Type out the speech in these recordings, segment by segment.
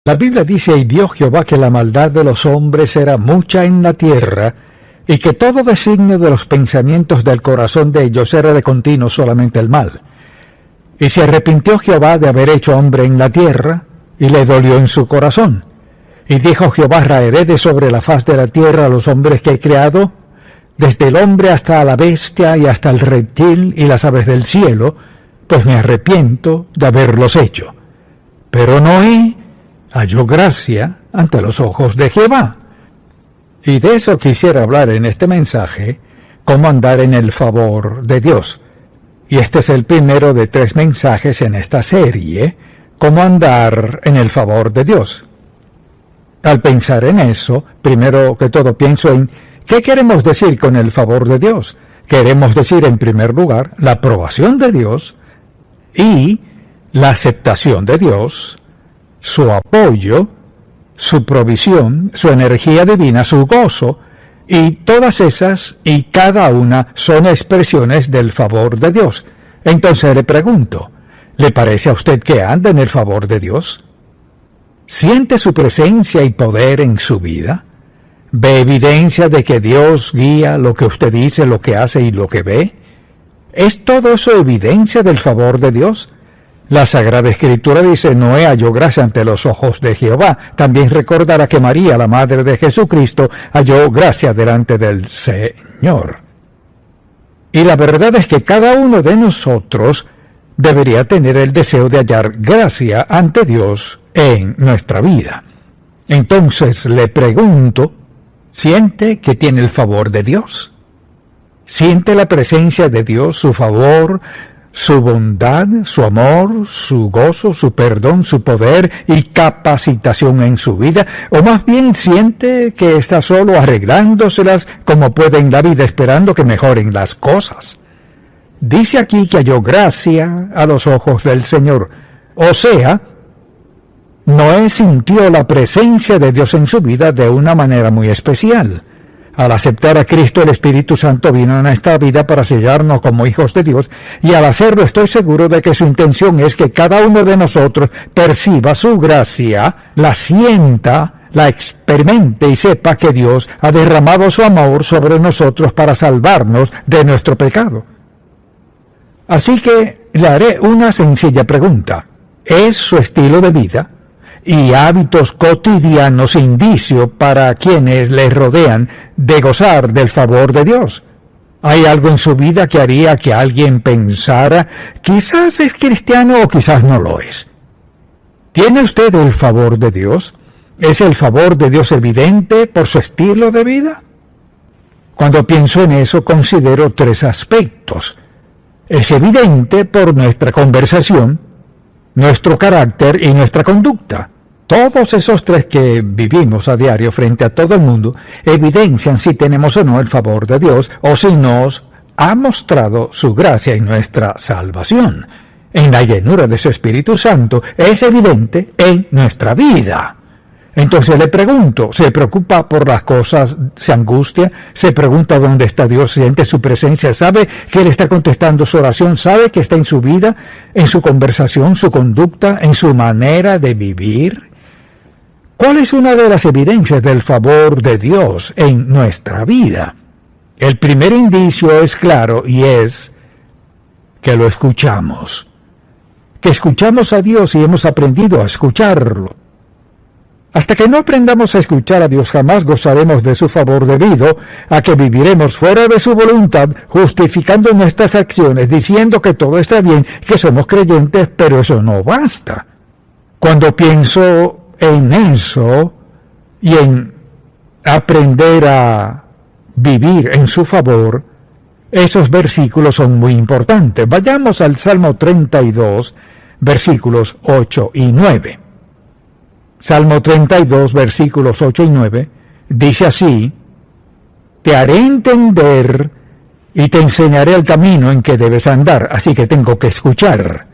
La Biblia dice: y vio Jehová que la maldad de los hombres era mucha en la tierra, y que todo designio de los pensamientos del corazón de ellos era de continuo solamente el mal. Y se arrepintió Jehová de haber hecho hombre en la tierra, y le dolió en su corazón. Y dijo Jehová: raeré de sobre la faz de la tierra a los hombres que he creado, desde el hombre hasta la bestia y hasta el reptil y las aves del cielo, pues me arrepiento de haberlos hecho. Pero Noé halló gracia ante los ojos de Jehová. Y de eso quisiera hablar en este mensaje: cómo andar en el favor de Dios. Y este es el primero de 3 mensajes en esta serie: cómo andar en el favor de Dios. Al pensar en eso, primero que todo pienso en ¿qué queremos decir con el favor de Dios? Queremos decir, en primer lugar, la aprobación de Dios y la aceptación de Dios, su apoyo, su provisión, su energía divina, su gozo, y todas esas y cada una son expresiones del favor de Dios. Entonces le pregunto, ¿le parece a usted que anda en el favor de Dios? ¿Siente su presencia y poder en su vida? ¿Ve evidencia de que Dios guía lo que usted dice, lo que hace y lo que ve? ¿Es todo eso evidencia del favor de Dios? La Sagrada Escritura dice: Noé halló gracia ante los ojos de Jehová. También recordará que María, la Madre de Jesucristo, halló gracia delante del Señor. Y la verdad es que cada uno de nosotros debería tener el deseo de hallar gracia ante Dios en nuestra vida. Entonces le pregunto, ¿siente que tiene el favor de Dios? ¿Siente la presencia de Dios, su favor, su bondad, su amor, su gozo, su perdón, su poder y capacitación en su vida? ¿O más bien siente que está solo arreglándoselas como puede en la vida, esperando que mejoren las cosas? Dice aquí que halló gracia a los ojos del Señor. O sea, Noé sintió la presencia de Dios en su vida de una manera muy especial. Al aceptar a Cristo, el Espíritu Santo vino a nuestra vida para sellarnos como hijos de Dios, y al hacerlo estoy seguro de que su intención es que cada uno de nosotros perciba su gracia, la sienta, la experimente y sepa que Dios ha derramado su amor sobre nosotros para salvarnos de nuestro pecado. Así que le haré una sencilla pregunta. ¿Es su estilo de vida y hábitos cotidianos indicio para quienes le rodean de gozar del favor de Dios? ¿Hay algo en su vida que haría que alguien pensara, quizás es cristiano o quizás no lo es? ¿Tiene usted el favor de Dios? ¿Es el favor de Dios evidente por su estilo de vida? Cuando pienso en eso, considero 3 aspectos. Es evidente por nuestra conversación, nuestro carácter y nuestra conducta. Todos esos 3 que vivimos a diario frente a todo el mundo evidencian si tenemos o no el favor de Dios, o si nos ha mostrado su gracia en nuestra salvación. En la llenura de su Espíritu Santo es evidente en nuestra vida. Entonces le pregunto, ¿se preocupa por las cosas, se angustia, se pregunta dónde está Dios, siente su presencia, sabe que Él está contestando su oración, sabe que está en su vida, en su conversación, su conducta, en su manera de vivir? ¿Cuál es una de las evidencias del favor de Dios en nuestra vida? El primer indicio es claro y es que lo escuchamos. Que escuchamos a Dios y hemos aprendido a escucharlo. Hasta que no aprendamos a escuchar a Dios, jamás gozaremos de su favor debido a que viviremos fuera de su voluntad, justificando nuestras acciones, diciendo que todo está bien, que somos creyentes, pero eso no basta. Cuando pienso en eso y en aprender a vivir en su favor, esos versículos son muy importantes. Vayamos al Salmo 32, versículos 8 y 9. Salmo 32, versículos 8 y 9, dice así: te haré entender y te enseñaré el camino en que debes andar, así que tengo que escuchar.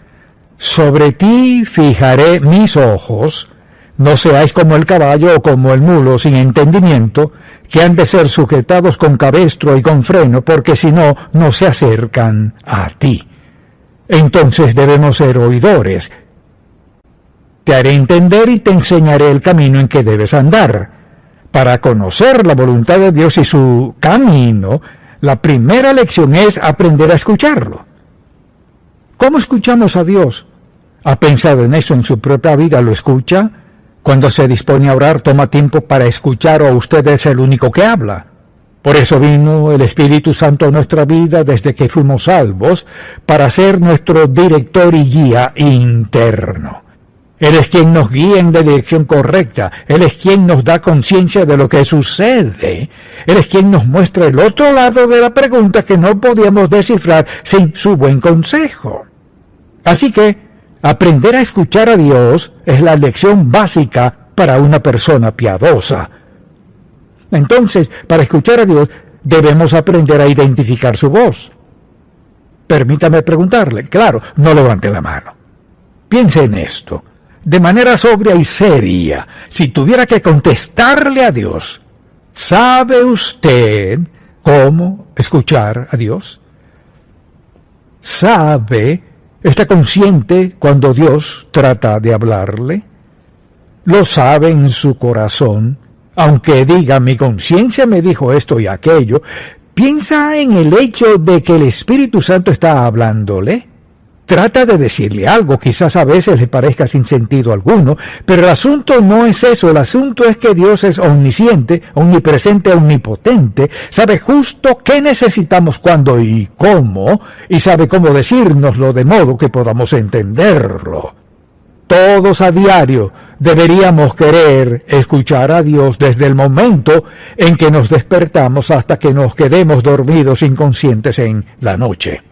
Sobre ti fijaré mis ojos, no seáis como el caballo o como el mulo sin entendimiento, que han de ser sujetados con cabestro y con freno, porque si no, no se acercan a ti. Entonces debemos ser oidores. te haré entender y te enseñaré el camino en que debes andar. Para conocer la voluntad de Dios y su camino, la primera lección es aprender a escucharlo. ¿Cómo escuchamos a Dios? ¿Ha pensado en eso en su propia vida? ¿Lo escucha? Cuando se dispone a orar, toma tiempo para escuchar, o usted es el único que habla. Por eso vino el Espíritu Santo a nuestra vida desde que fuimos salvos, para ser nuestro director y guía interno. Él es quien nos guía en la dirección correcta. Él es quien nos da conciencia de lo que sucede. Él es quien nos muestra el otro lado de la pregunta que no podíamos descifrar sin su buen consejo. Así que, aprender a escuchar a Dios es la lección básica para una persona piadosa. Entonces, para escuchar a Dios, debemos aprender a identificar su voz. Permítame preguntarle, claro, no levante la mano. Piense en esto, de manera sobria y seria. Si tuviera que contestarle a Dios, ¿sabe usted cómo escuchar a Dios? ¿Está consciente cuando Dios trata de hablarle? ¿Lo sabe en su corazón? Aunque diga, mi conciencia me dijo esto y aquello, ¿piensa en el hecho de que el Espíritu Santo está hablándole? Trata de decirle algo, quizás a veces le parezca sin sentido alguno, pero el asunto no es eso, el asunto es que Dios es omnisciente, omnipresente, omnipotente, sabe justo qué necesitamos, cuándo y cómo, y sabe cómo decírnoslo de modo que podamos entenderlo. Todos a diario deberíamos querer escuchar a Dios desde el momento en que nos despertamos hasta que nos quedemos dormidos inconscientes en la noche.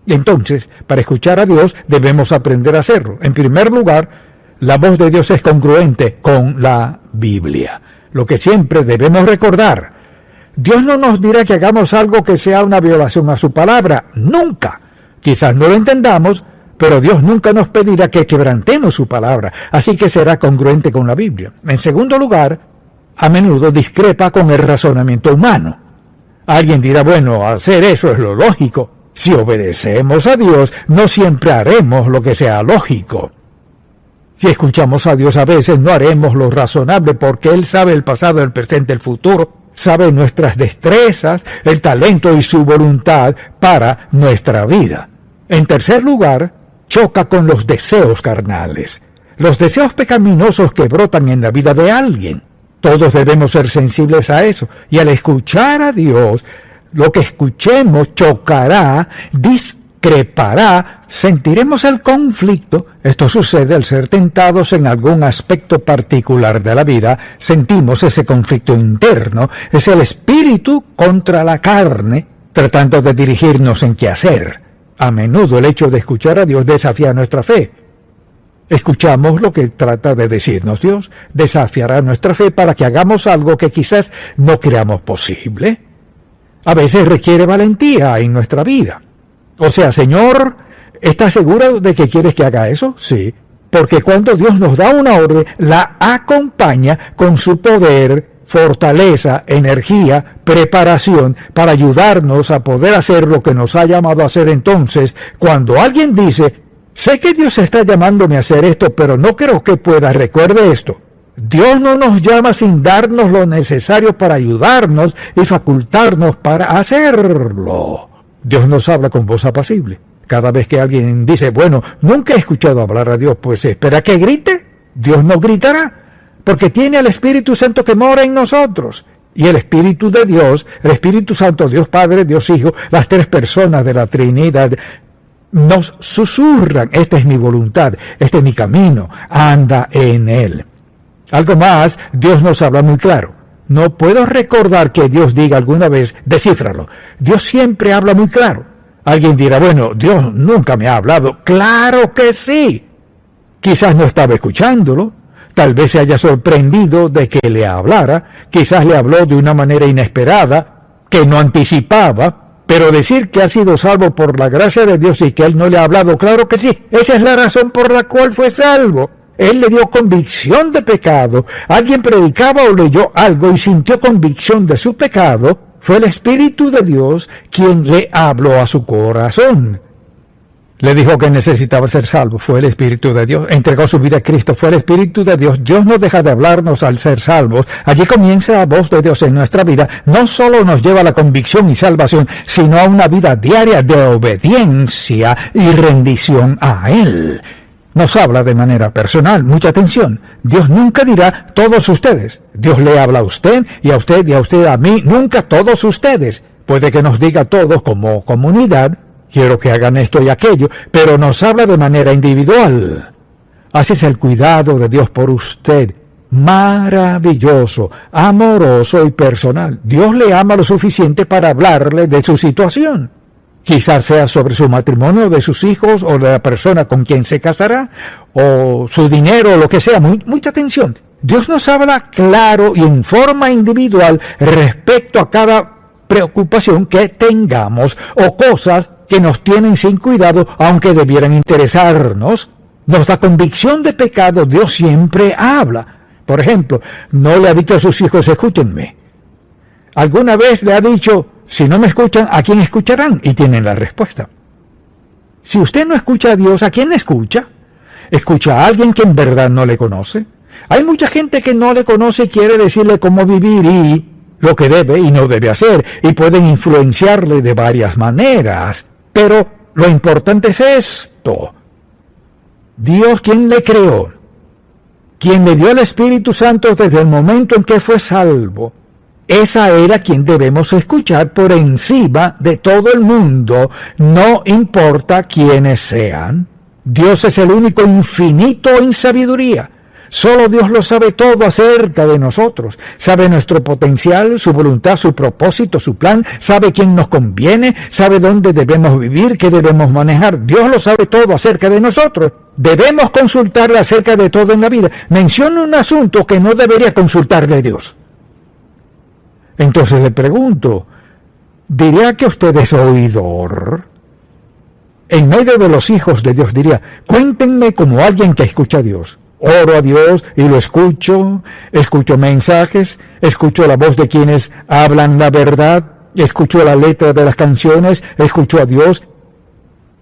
Y entonces, para escuchar a Dios debemos aprender a hacerlo. En primer lugar, la voz de Dios es congruente con la Biblia. Lo que siempre debemos recordar, Dios no nos dirá que hagamos algo que sea una violación a su palabra. Nunca. Quizás no lo entendamos, pero Dios nunca nos pedirá que quebrantemos su palabra, así que será congruente con la Biblia. En segundo lugar, a menudo discrepa con el razonamiento humano. Alguien dirá, bueno, hacer eso es lo lógico. Si obedecemos a Dios, no siempre haremos lo que sea lógico. Si escuchamos a Dios a veces, no haremos lo razonable, porque Él sabe el pasado, el presente, el futuro, sabe nuestras destrezas, el talento y su voluntad para nuestra vida. En tercer lugar, choca con los deseos carnales, los deseos pecaminosos que brotan en la vida de alguien. Todos debemos ser sensibles a eso, y al escuchar a Dios, lo que escuchemos chocará, discrepará, sentiremos el conflicto. Esto sucede al ser tentados en algún aspecto particular de la vida. Sentimos ese conflicto interno, es el espíritu contra la carne, tratando de dirigirnos en qué hacer. A menudo el hecho de escuchar a Dios desafía nuestra fe. Escuchamos lo que trata de decirnos Dios, desafiará nuestra fe para que hagamos algo que quizás no creamos posible. A veces requiere valentía en nuestra vida. O sea, Señor, ¿estás seguro de que quieres que haga eso? Sí, porque cuando Dios nos da una orden, la acompaña con su poder, fortaleza, energía, preparación para ayudarnos a poder hacer lo que nos ha llamado a hacer. Entonces, cuando alguien dice, sé que Dios está llamándome a hacer esto, pero no creo que pueda, recuerde esto. Dios no nos llama sin darnos lo necesario para ayudarnos y facultarnos para hacerlo. Dios nos habla con voz apacible. Cada vez que alguien dice, bueno, nunca he escuchado hablar a Dios, pues espera que grite. Dios no gritará, porque tiene al Espíritu Santo que mora en nosotros. Y el Espíritu de Dios, el Espíritu Santo, Dios Padre, Dios Hijo, las tres personas de la Trinidad, nos susurran, esta es mi voluntad, este es mi camino, anda en él. Algo más, Dios nos habla muy claro. No puedo recordar que Dios diga alguna vez, descífralo. Dios siempre habla muy claro. Alguien dirá, bueno, Dios nunca me ha hablado. ¡Claro que sí! Quizás no estaba escuchándolo. Tal vez se haya sorprendido de que le hablara. Quizás le habló de una manera inesperada, que no anticipaba. Pero decir que ha sido salvo por la gracia de Dios y que Él no le ha hablado, claro que sí. Esa es la razón por la cual fue salvo. Él le dio convicción de pecado. Alguien predicaba o leyó algo y sintió convicción de su pecado. Fue el Espíritu de Dios quien le habló a su corazón. Le dijo que necesitaba ser salvo, fue el Espíritu de Dios. Entregó su vida a Cristo, fue el Espíritu de Dios. Dios no deja de hablarnos al ser salvos. Allí comienza la voz de Dios en nuestra vida. No solo nos lleva a la convicción y salvación, sino a una vida diaria de obediencia y rendición a Él. Nos habla de manera personal. Mucha atención. Dios nunca dirá todos ustedes. Dios le habla a usted y a usted y a usted a mí. Nunca todos ustedes. Puede que nos diga todos como comunidad, quiero que hagan esto y aquello, pero nos habla de manera individual. Así es el cuidado de Dios por usted. Maravilloso, amoroso y personal. Dios le ama lo suficiente para hablarle de su situación. Quizás sea sobre su matrimonio, de sus hijos, o de la persona con quien se casará, o su dinero, o lo que sea. Mucha atención. Dios nos habla claro y en forma individual respecto a cada preocupación que tengamos o cosas que nos tienen sin cuidado, aunque debieran interesarnos. Nos da convicción de pecado. Dios siempre habla. Por ejemplo, no le ha dicho a sus hijos, escúchenme. ¿Alguna vez le ha dicho, si no me escuchan, ¿a quién escucharán? Y tienen la respuesta. Si usted no escucha a Dios, ¿a quién escucha? ¿Escucha a alguien que en verdad no le conoce? Hay mucha gente que no le conoce y quiere decirle cómo vivir y lo que debe y no debe hacer, y pueden influenciarle de varias maneras. Pero lo importante es esto. Dios, quien le creó, quien le dio el Espíritu Santo desde el momento en que fue salvo, esa era quien debemos escuchar por encima de todo el mundo, no importa quiénes sean. Dios es el único infinito en sabiduría. Solo Dios lo sabe todo acerca de nosotros. Sabe nuestro potencial, su voluntad, su propósito, su plan. Sabe quién nos conviene, sabe dónde debemos vivir, qué debemos manejar. Dios lo sabe todo acerca de nosotros. Debemos consultarle acerca de todo en la vida. Menciona un asunto que no debería consultarle a Dios. Entonces le pregunto, ¿diría que usted es oidor? En medio de los hijos de Dios diría, cuéntenme como alguien que escucha a Dios. Oro a Dios y lo escucho mensajes, escucho la voz de quienes hablan la verdad, escucho la letra de las canciones, escucho a Dios.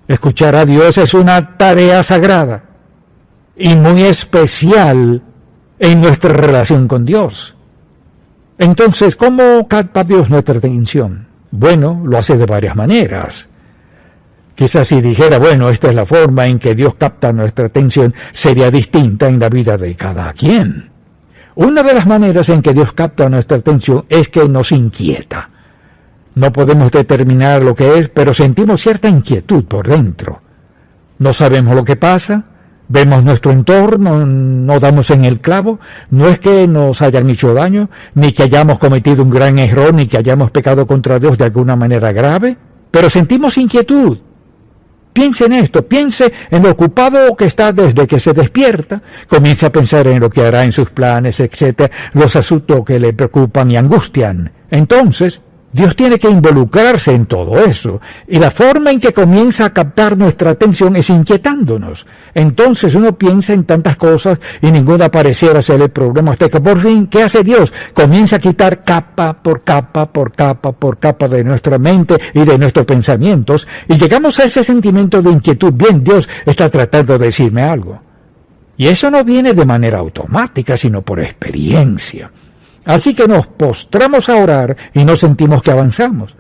Escuchar a Dios es una tarea sagrada y muy especial en nuestra relación con Dios. Entonces, ¿cómo capta Dios nuestra atención? Bueno, lo hace de varias maneras. Quizás si dijera, bueno, esta es la forma en que Dios capta nuestra atención, sería distinta en la vida de cada quien. Una de las maneras en que Dios capta nuestra atención es que nos inquieta. No podemos determinar lo que es, pero sentimos cierta inquietud por dentro. No sabemos lo que pasa, vemos nuestro entorno, no damos en el clavo. No es que nos hayan hecho daño, ni que hayamos cometido un gran error, ni que hayamos pecado contra Dios de alguna manera grave, pero sentimos inquietud. Piense en esto, piense en lo ocupado que está desde que se despierta, comience a pensar en lo que hará en sus planes, etc., los asuntos que le preocupan y angustian. Entonces, Dios tiene que involucrarse en todo eso, y la forma en que comienza a captar nuestra atención es inquietándonos. Entonces uno piensa en tantas cosas y ninguna pareciera ser el problema, hasta que por fin, ¿qué hace Dios? Comienza a quitar capa por capa, por capa, por capa de nuestra mente y de nuestros pensamientos, y llegamos a ese sentimiento de inquietud. Bien, Dios está tratando de decirme algo. Y eso no viene de manera automática, sino por experiencia. Así que nos postramos a orar y no sentimos que avanzamos.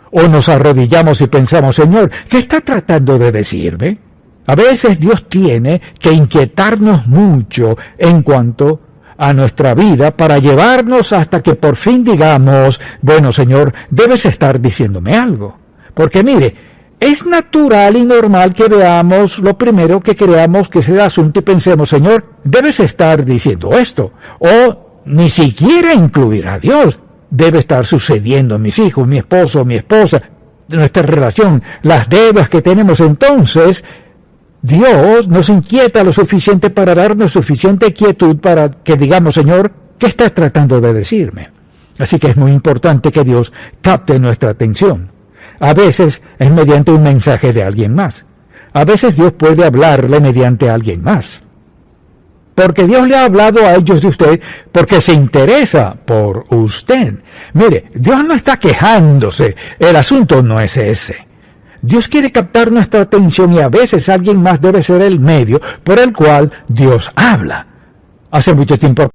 O nos arrodillamos y pensamos, Señor, ¿qué está tratando de decirme? A veces Dios tiene que inquietarnos mucho en cuanto a nuestra vida para llevarnos hasta que por fin digamos, bueno, Señor, debes estar diciéndome algo. Porque mire, es natural y normal que veamos lo primero que creamos que es el asunto y pensemos, Señor, debes estar diciendo esto. O ni siquiera incluir a Dios. Debe estar sucediendo en mis hijos, mi esposo, mi esposa, nuestra relación, las deudas que tenemos. Entonces, Dios nos inquieta lo suficiente para darnos suficiente quietud para que digamos, Señor, ¿qué estás tratando de decirme? Así que es muy importante que Dios capte nuestra atención. A veces es mediante un mensaje de alguien más. A veces Dios puede hablarle mediante alguien más. Porque Dios le ha hablado a ellos de usted porque se interesa por usted. Mire, Dios no está quejándose, el asunto no es ese. Dios quiere captar nuestra atención y a veces alguien más debe ser el medio por el cual Dios habla. Hace mucho tiempo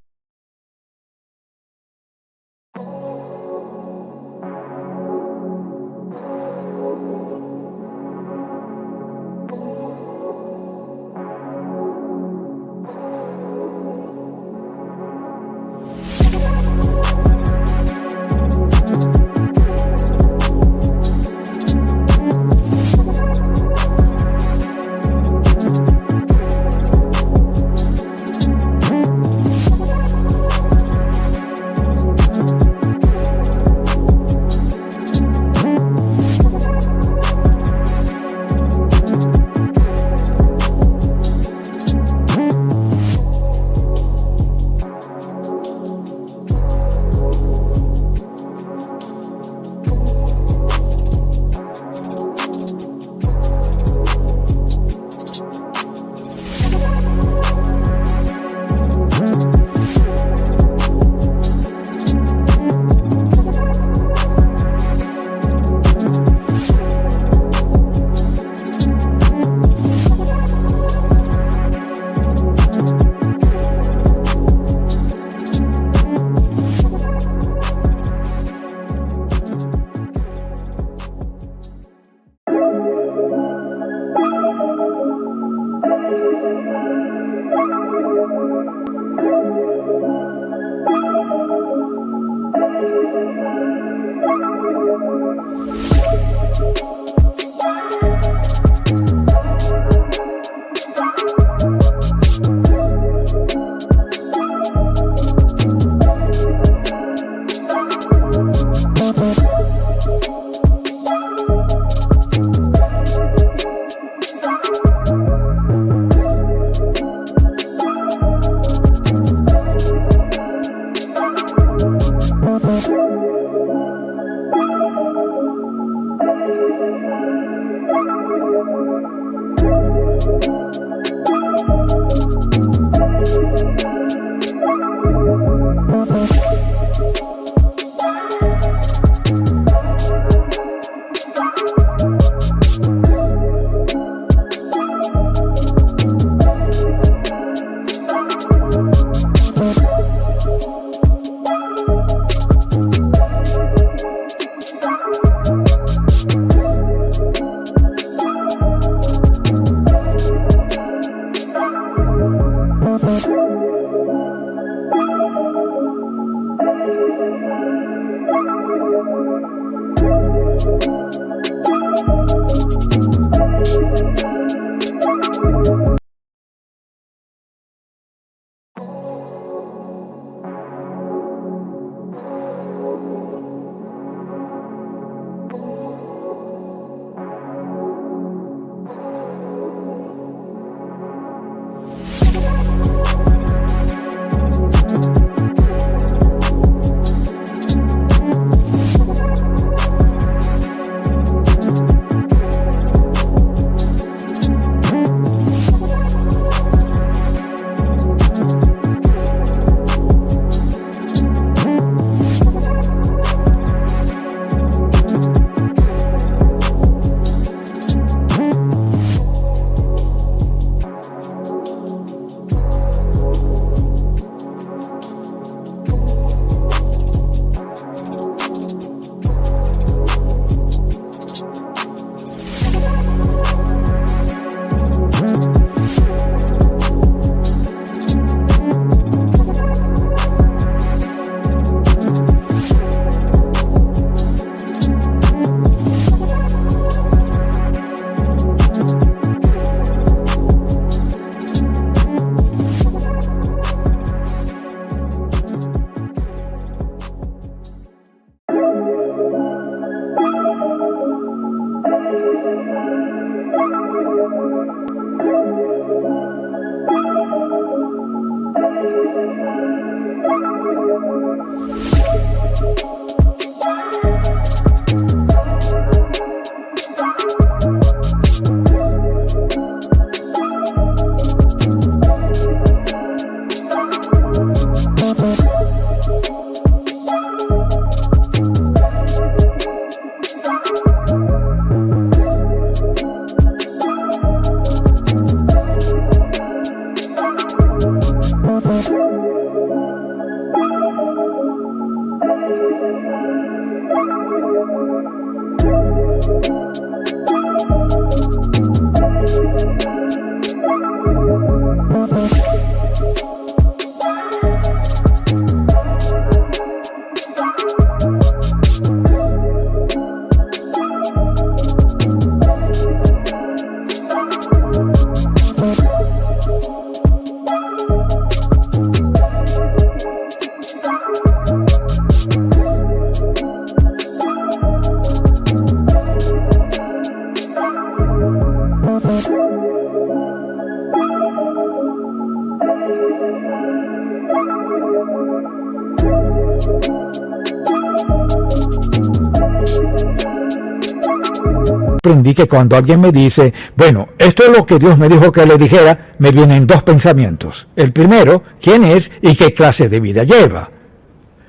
Aprendí que cuando alguien me dice, bueno, esto es lo que Dios me dijo que le dijera, me vienen dos pensamientos. El primero, ¿quién es y qué clase de vida lleva?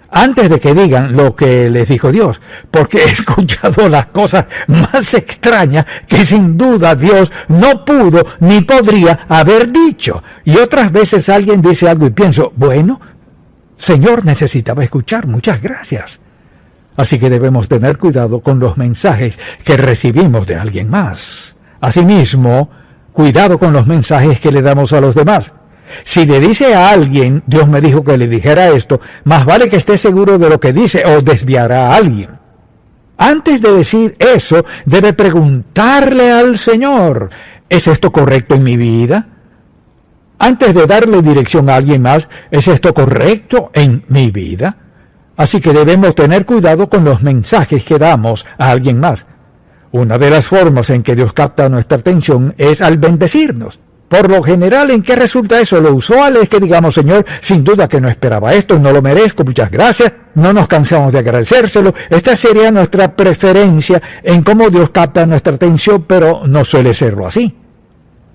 Antes de que digan lo que les dijo Dios, porque he escuchado las cosas más extrañas que sin duda Dios no pudo ni podría haber dicho. Y otras veces alguien dice algo y pienso, bueno, Señor, necesitaba escuchar, muchas gracias. Así que debemos tener cuidado con los mensajes que recibimos de alguien más. Asimismo, cuidado con los mensajes que le damos a los demás. Si le dice a alguien, Dios me dijo que le dijera esto, más vale que esté seguro de lo que dice o desviará a alguien. Antes de decir eso, debe preguntarle al Señor, ¿es esto correcto en mi vida? Antes de darle dirección a alguien más, ¿es esto correcto en mi vida? Así que debemos tener cuidado con los mensajes que damos a alguien más. Una de las formas en que Dios capta nuestra atención es al bendecirnos. Por lo general, ¿en qué resulta eso? Lo usual es que digamos, Señor, sin duda que no esperaba esto, no lo merezco, muchas gracias, no nos cansamos de agradecérselo. Esta sería nuestra preferencia en cómo Dios capta nuestra atención, pero no suele serlo así.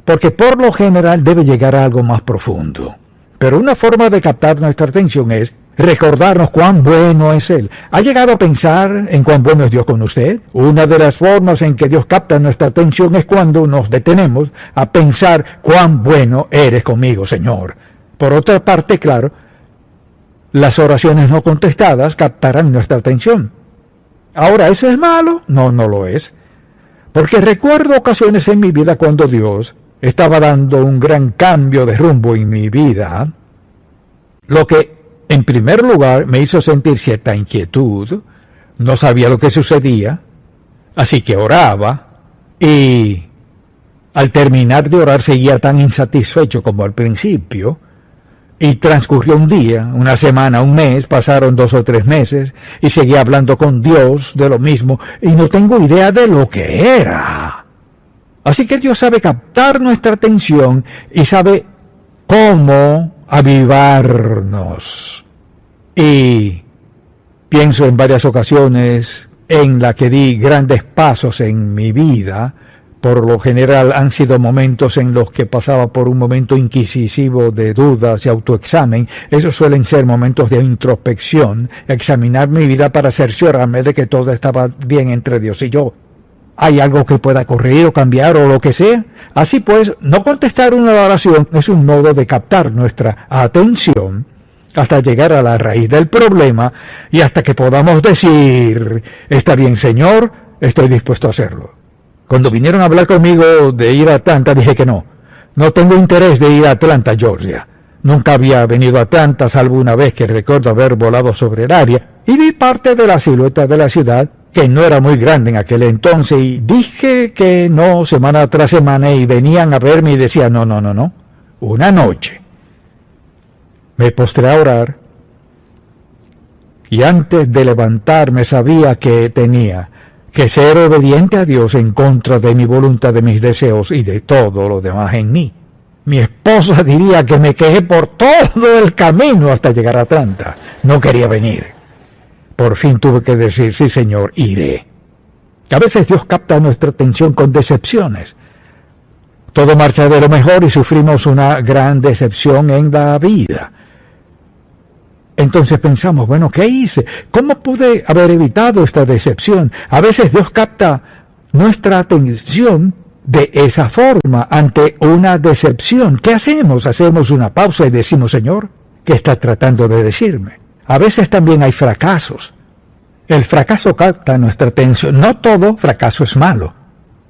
Porque por lo general debe llegar a algo más profundo. Pero una forma de captar nuestra atención es recordarnos cuán bueno es Él. ¿Ha llegado a pensar en cuán bueno es Dios con usted? Una de las formas en que Dios capta nuestra atención es cuando nos detenemos a pensar cuán bueno eres conmigo, Señor. Por otra parte, claro, las oraciones no contestadas captarán nuestra atención. Ahora, ¿eso es malo? No, no lo es. Porque recuerdo ocasiones en mi vida cuando Dios estaba dando un gran cambio de rumbo en mi vida, lo que en primer lugar me hizo sentir cierta inquietud, no sabía lo que sucedía, así que oraba, y al terminar de orar seguía tan insatisfecho como al principio, y transcurrió un día, una semana, un mes, pasaron 2 o 3 meses, y seguía hablando con Dios de lo mismo, y no tengo idea de lo que era. Así que Dios sabe captar nuestra atención y sabe cómo avivarnos. Y pienso en varias ocasiones en la que di grandes pasos en mi vida. Por lo general han sido momentos en los que pasaba por un momento inquisitivo de dudas y autoexamen. Esos suelen ser momentos de introspección, examinar mi vida para cerciorarme de que todo estaba bien entre Dios y yo. ¿Hay algo que pueda corregir o cambiar o lo que sea? Así pues, no contestar una oración es un modo de captar nuestra atención hasta llegar a la raíz del problema y hasta que podamos decir, está bien, Señor, estoy dispuesto a hacerlo. Cuando vinieron a hablar conmigo de ir a Atlanta, dije que no tengo interés de ir a Atlanta, Georgia. Nunca había venido a Atlanta, salvo una vez que recuerdo haber volado sobre el área y vi parte de la silueta de la ciudad, que no era muy grande en aquel entonces, y dije que no semana tras semana, y venían a verme y decían, no. Una noche me postré a orar, y antes de levantarme sabía que tenía que ser obediente a Dios en contra de mi voluntad, de mis deseos y de todo lo demás en mí. Mi esposa diría que me quejé por todo el camino hasta llegar a Atlanta. No quería venir. Por fin tuve que decir, sí, Señor, iré. A veces Dios capta nuestra atención con decepciones. Todo marcha de lo mejor y sufrimos una gran decepción en la vida. Entonces pensamos, bueno, ¿qué hice? ¿Cómo pude haber evitado esta decepción? A veces Dios capta nuestra atención de esa forma ante una decepción. ¿Qué hacemos? Hacemos una pausa y decimos, Señor, ¿qué está tratando de decirme? A veces también hay fracasos. El fracaso capta nuestra atención. No todo fracaso es malo.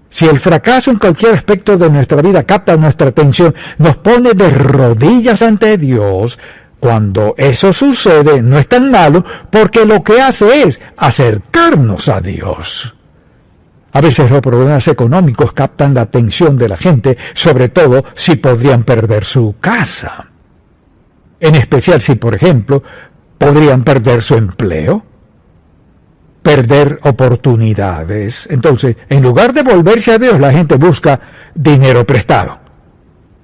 Si el fracaso en cualquier aspecto de nuestra vida capta nuestra atención, nos pone de rodillas ante Dios. Cuando eso sucede, no es tan malo, porque lo que hace es acercarnos a Dios. A veces los problemas económicos captan la atención de la gente, sobre todo si podrían perder su casa. En especial si, por ejemplo, podrían perder su empleo, perder oportunidades. Entonces, en lugar de volverse a Dios, la gente busca dinero prestado.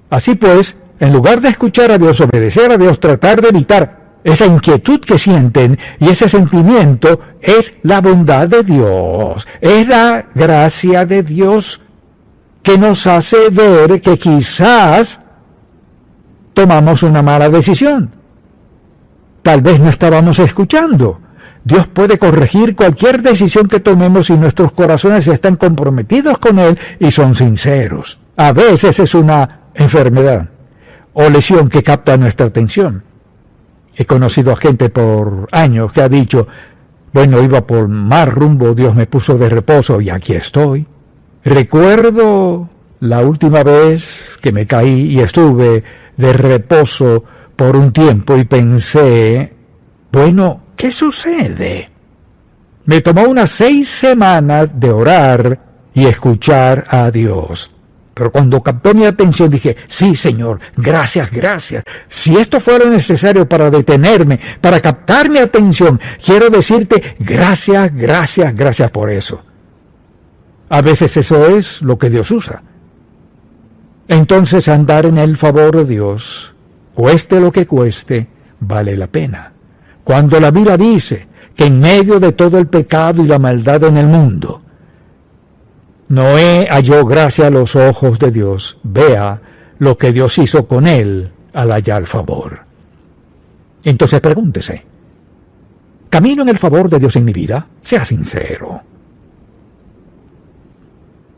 Así pues, en lugar de escuchar a Dios, obedecer a Dios, tratar de evitar esa inquietud que sienten y ese sentimiento es la bondad de Dios, es la gracia de Dios que nos hace ver que quizás tomamos una mala decisión. Tal vez no estábamos escuchando. Dios puede corregir cualquier decisión que tomemos si nuestros corazones están comprometidos con Él y son sinceros. A veces es una enfermedad o lesión que capta nuestra atención. He conocido a gente por años que ha dicho, bueno, iba por mal rumbo, Dios me puso de reposo y aquí estoy. Recuerdo la última vez que me caí y estuve de reposo por un tiempo y pensé, bueno, ¿qué sucede? Me tomó unas 6 semanas de orar y escuchar a Dios. Pero cuando captó mi atención dije, sí, Señor, gracias, gracias. Si esto fuera necesario para detenerme, para captar mi atención, quiero decirte gracias, gracias, gracias por eso. A veces eso es lo que Dios usa. Entonces andar en el favor de Dios, cueste lo que cueste, vale la pena. Cuando la Biblia dice que en medio de todo el pecado y la maldad en el mundo, Noé halló gracia a los ojos de Dios. Vea lo que Dios hizo con él al hallar favor. Entonces pregúntese, ¿camino en el favor de Dios en mi vida? Sea sincero.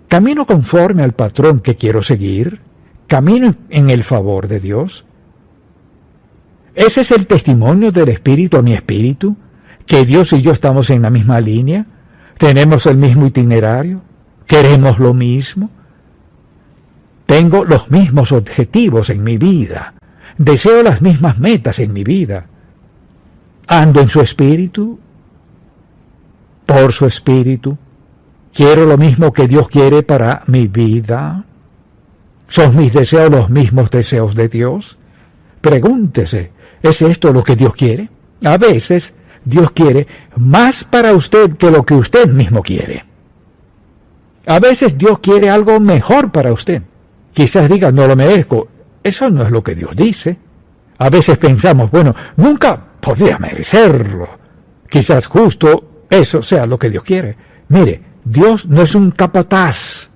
¿Camino conforme al patrón que quiero seguir? ¿Camino en el favor de Dios? ¿Ese es el testimonio del Espíritu a mi espíritu? ¿Que Dios y yo estamos en la misma línea? ¿Tenemos el mismo itinerario? ¿Queremos lo mismo? Tengo los mismos objetivos en mi vida. Deseo las mismas metas en mi vida. ¿Ando en su espíritu? ¿Por su espíritu? ¿Quiero lo mismo que Dios quiere para mi vida? ¿Son mis deseos los mismos deseos de Dios? Pregúntese, ¿es esto lo que Dios quiere? A veces Dios quiere más para usted que lo que usted mismo quiere. A veces Dios quiere algo mejor para usted. Quizás diga, no lo merezco. Eso no es lo que Dios dice. A veces pensamos, bueno, nunca podría merecerlo. Quizás justo eso sea lo que Dios quiere. Mire, Dios no es un capataz.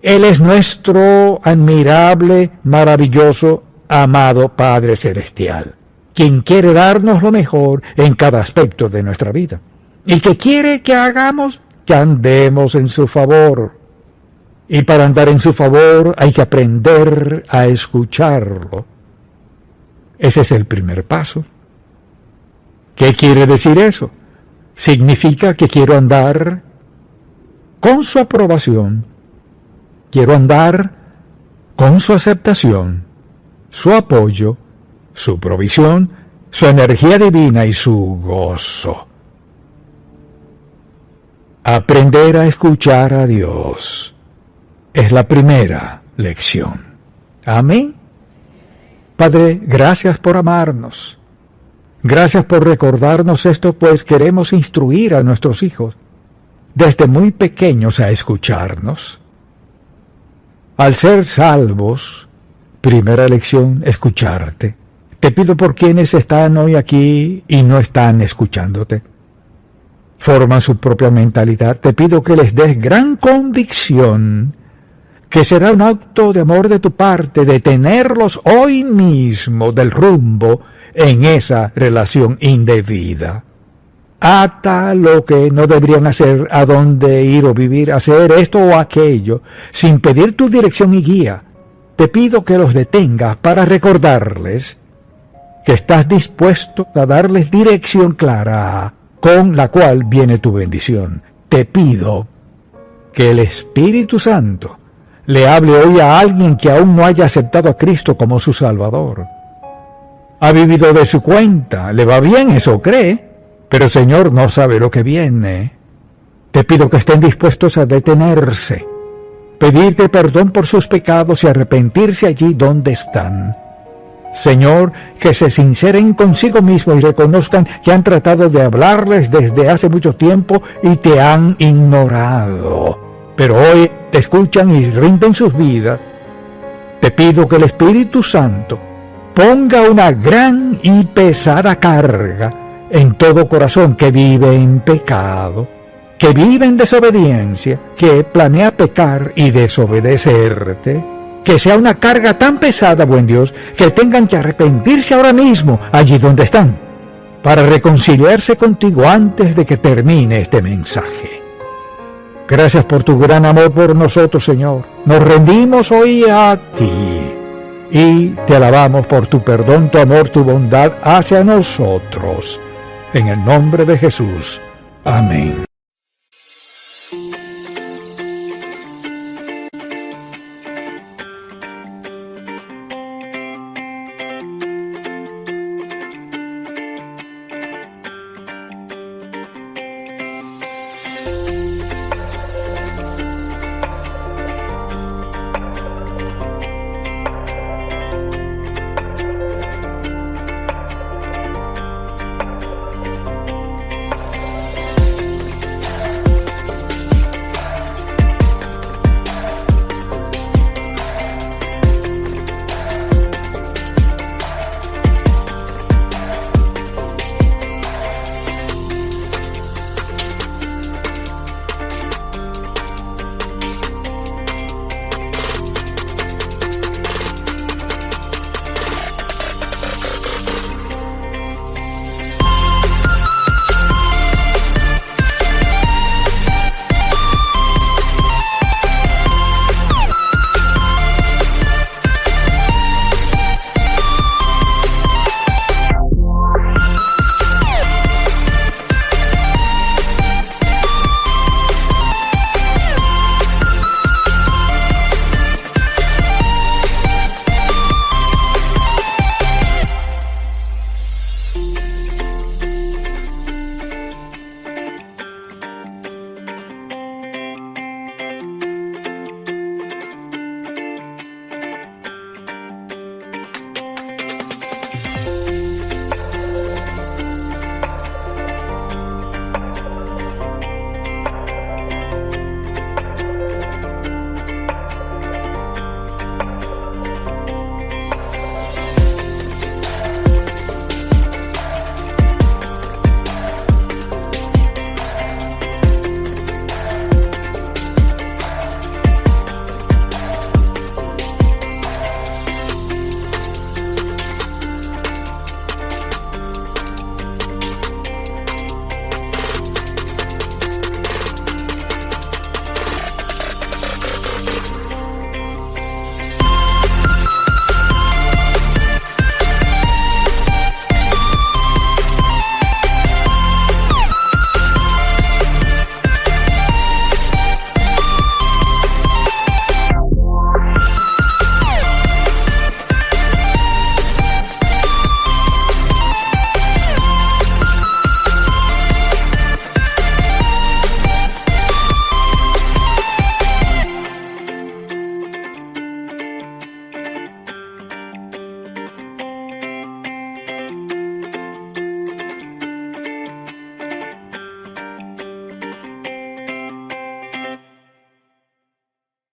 Él es nuestro admirable, maravilloso, amado Padre Celestial, quien quiere darnos lo mejor en cada aspecto de nuestra vida. Y que quiere que hagamos, que andemos en su favor. Y para andar en su favor hay que aprender a escucharlo. Ese es el primer paso. ¿Qué quiere decir eso? Significa que quiero andar con su aprobación, quiero andar con su aceptación, su apoyo, su provisión, su energía divina y su gozo. Aprender a escuchar a Dios es la primera lección. Amén. Padre, gracias por amarnos. Gracias por recordarnos esto, pues queremos instruir a nuestros hijos desde muy pequeños a escucharnos. Al ser salvos, primera lección, escucharte. Te pido por quienes están hoy aquí y no están escuchándote. Forman su propia mentalidad. Te pido que les des gran convicción, que será un acto de amor de tu parte, detenerlos hoy mismo del rumbo en esa relación indebida. Ata lo que no deberían hacer, a dónde ir o vivir, hacer esto o aquello, sin pedir tu dirección y guía. Te pido que los detengas para recordarles que estás dispuesto a darles dirección clara, con la cual viene tu bendición. Te pido que el Espíritu Santo le hable hoy a alguien que aún no haya aceptado a Cristo como su Salvador. Ha vivido de su cuenta, le va bien, eso cree, pero el Señor no sabe lo que viene. Te pido que estén dispuestos a detenerse, pedirte perdón por sus pecados y arrepentirse allí donde están. Señor, que se sinceren consigo mismo y reconozcan que han tratado de hablarles desde hace mucho tiempo y te han ignorado. Pero hoy te escuchan y rinden sus vidas. Te pido que el Espíritu Santo ponga una gran y pesada carga en todo corazón que vive en pecado, que vive en desobediencia, que planea pecar y desobedecerte. Que sea una carga tan pesada, buen Dios, que tengan que arrepentirse ahora mismo, allí donde están, para reconciliarse contigo antes de que termine este mensaje. Gracias por tu gran amor por nosotros, Señor. Nos rendimos hoy a ti y te alabamos por tu perdón, tu amor, tu bondad hacia nosotros. En el nombre de Jesús. Amén.